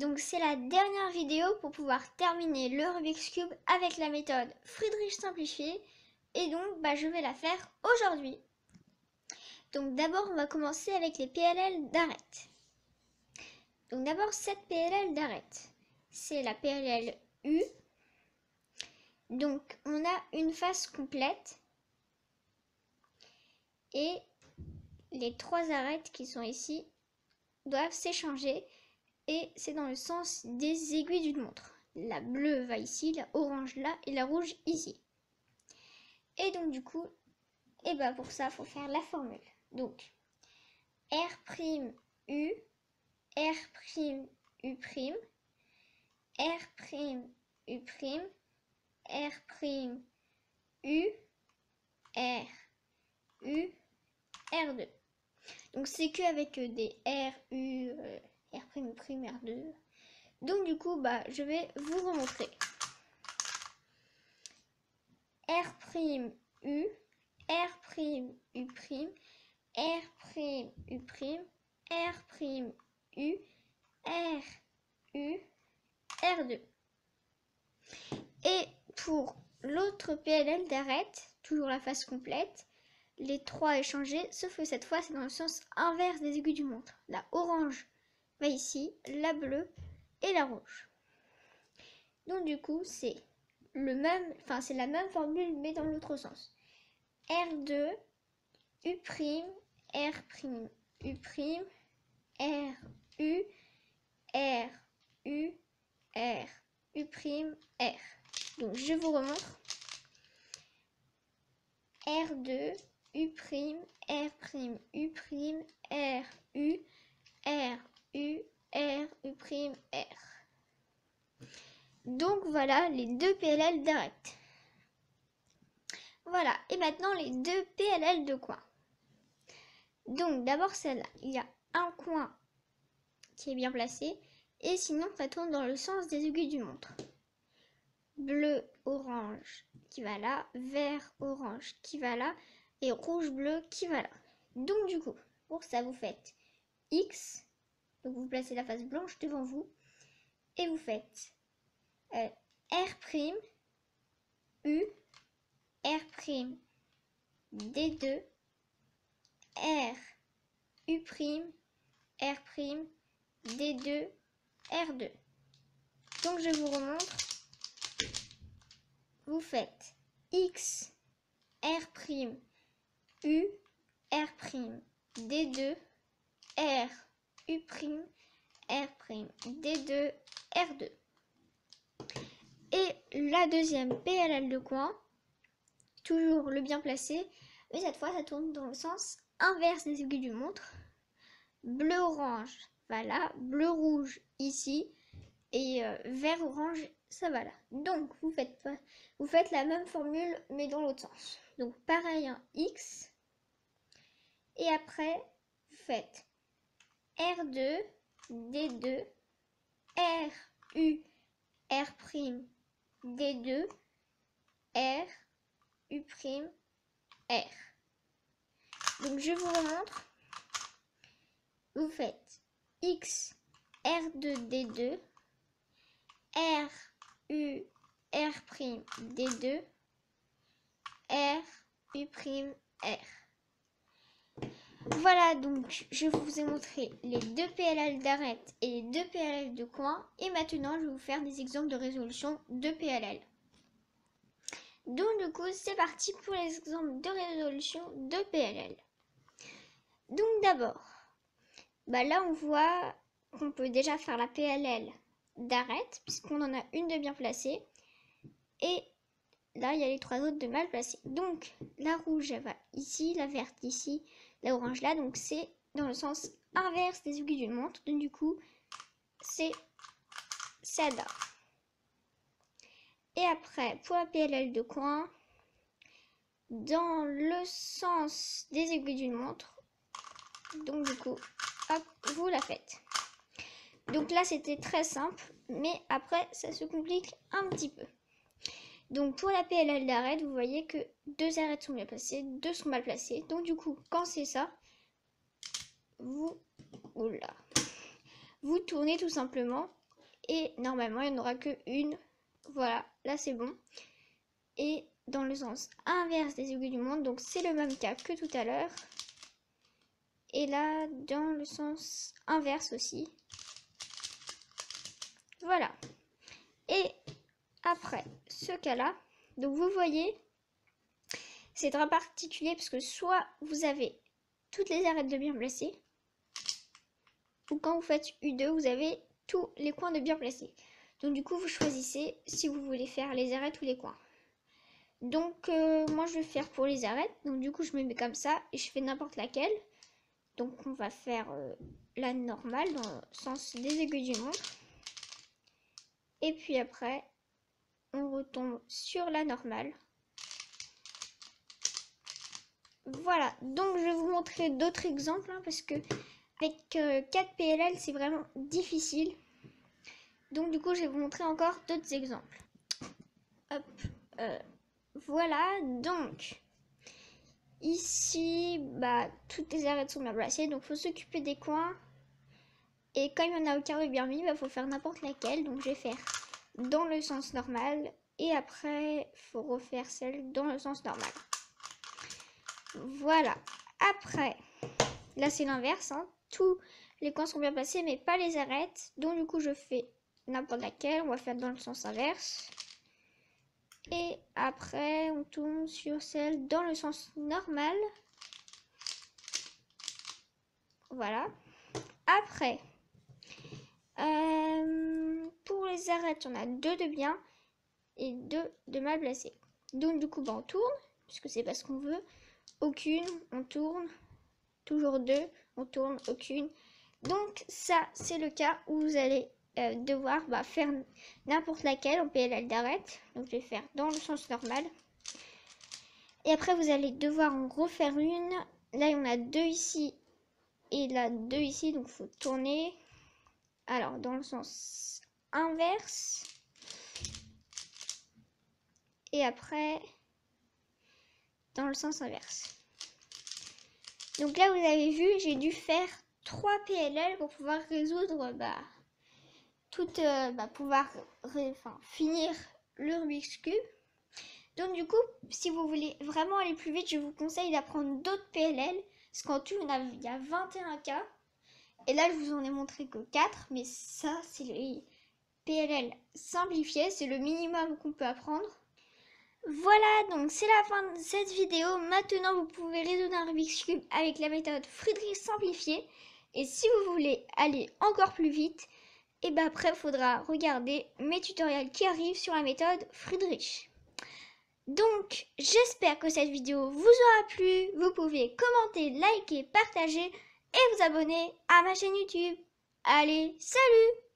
Donc c'est la dernière vidéo pour pouvoir terminer le Rubik's Cube avec la méthode Friedrich simplifiée. Et donc je vais la faire aujourd'hui. Donc d'abord on va commencer avec les PLL d'arête. Donc d'abord cette PLL d'arête, c'est la PLL U. Donc on a une face complète et les trois arêtes qui sont ici doivent s'échanger et c'est dans le sens des aiguilles d'une montre. La bleue va ici, la orange là et la rouge ici. Et donc du coup, pour ça, il faut faire la formule. Donc, R', U, R', U', R', U', R', U, R, U, R2. Donc c'est que avec des R, U, R', U', R2. Donc du coup, je vais vous remontrer. R', U, R', U', R', U', R', U, R, U, R2. Et pour l'autre PLL d'arête, toujours la face complète, les trois échangés, sauf que cette fois c'est dans le sens inverse des aiguilles du montre. La orange va ici, la bleue et la rouge. Donc du coup c'est la même formule mais dans l'autre sens. R2, U', R', U', R, U, R, U, R, U', R. Donc je vous remontre. R2, U', R', U', R, U, R, U, R, U', R. Donc voilà les deux PLL d'arête. Voilà, et maintenant les deux PLL de coin. Donc d'abord celle-là, il y a un coin qui est bien placé et sinon ça tourne dans le sens des aiguilles d'une montre. Bleu, orange qui va là, vert, orange qui va là et rouge, bleu qui va là. Donc du coup, pour ça vous faites X, donc vous placez la face blanche devant vous et vous faites R', U, R', D2, R, U', R', D2, R2. Donc je vous remontre. Vous faites X, R', U, R', D2, R, U', R', D2, R2. Et la deuxième PLL de coin, toujours le bien placé, mais cette fois ça tourne dans le sens inverse des aiguilles d'une montre. Bleu-orange va là, bleu-rouge ici, et vert-orange ça va là. Donc vous faites la même formule mais dans l'autre sens. Donc pareil, un X, et après vous faites R2, D2, R, U, R', D2, R, U', R. Donc je vous remontre. Vous faites X, R2, D2, R, U, R', D2, R, U', R. Voilà, donc je vous ai montré les deux PLL d'arête et les deux PLL de coin. Et maintenant, je vais vous faire des exemples de résolution de PLL. Donc du coup, c'est parti pour les exemples de résolution de PLL. Donc d'abord, là on voit qu'on peut déjà faire la PLL d'arête, puisqu'on en a une de bien placée. Et là, il y a les trois autres de mal placées. Donc la rouge, elle va ici, la verte ici, la orange là. Donc c'est dans le sens inverse des aiguilles d'une montre. Donc du coup, c'est celle-là. Et après, pour la PLL de coin, dans le sens des aiguilles d'une montre. Donc du coup, hop, vous la faites. Donc là, c'était très simple, mais après, ça se complique un petit peu. Donc pour la PLL d'arête, vous voyez que deux arêtes sont bien placées, deux sont mal placées. Donc du coup, quand c'est ça, vous tournez tout simplement Et normalement, il n'y en aura que une. Voilà, là c'est bon. Et dans le sens inverse des aiguilles du montre, donc c'est le même cas que tout à l'heure. Et là, dans le sens inverse aussi. Voilà. Et après ce cas-là, donc vous voyez, c'est très particulier parce que soit vous avez toutes les arêtes de bien placées, ou quand vous faites U2, vous avez tous les coins de bien placés. Donc du coup, vous choisissez si vous voulez faire les arêtes ou les coins. Donc moi, je vais faire pour les arêtes. Donc du coup, je me mets comme ça et je fais n'importe laquelle. Donc on va faire la normale dans le sens des aiguilles du montre. Et puis après, on retombe sur la normale. Voilà, donc je vais vous montrer d'autres exemples hein, parce que avec 4 PLL, c'est vraiment difficile. Donc du coup, je vais vous montrer encore d'autres exemples. Hop, voilà, donc ici, bah, toutes les arêtes sont bien placées, donc il faut s'occuper des coins. Et comme il y en a aucun de bien mis, il faut faire n'importe laquelle. Donc je vais faire dans le sens normal et après, il faut refaire celle dans le sens normal. Voilà, après, là c'est l'inverse, hein. Tous les coins sont bien placés mais pas les arêtes. Donc du coup, je fais n'importe laquelle, on va faire dans le sens inverse. Et après, on tourne sur celle dans le sens normal. Voilà. Après, pour les arêtes, on a 2 de bien et 2 de mal placés. Donc du coup, bah, on tourne, puisque c'est pas ce qu'on veut. Aucune, on tourne. Toujours 2, on tourne, aucune. Donc ça, c'est le cas où vous allez devoir faire n'importe laquelle en PLL d'arête. Donc je vais faire dans le sens normal. Et après, vous allez devoir en refaire une. Là, on a 2 ici et là 2 ici. Donc il faut tourner. Alors, dans le sens inverse. Et après, dans le sens inverse. Donc là, vous avez vu, j'ai dû faire 3 PLL pour pouvoir résoudre, pouvoir finir le Rubik's Cube. Donc du coup, si vous voulez vraiment aller plus vite, je vous conseille d'apprendre d'autres PLL. Parce qu'en tout, il y a 21 cas. Et là, je vous en ai montré que 4. Mais ça, c'est les PLL simplifiés. C'est le minimum qu'on peut apprendre. Voilà, donc c'est la fin de cette vidéo. Maintenant, vous pouvez résoudre un Rubik's Cube avec la méthode Friedrich simplifiée. Et si vous voulez aller encore plus vite, et après, il faudra regarder mes tutoriels qui arrivent sur la méthode Friedrich. Donc, j'espère que cette vidéo vous aura plu. Vous pouvez commenter, liker, partager et vous abonner à ma chaîne YouTube. Allez, salut!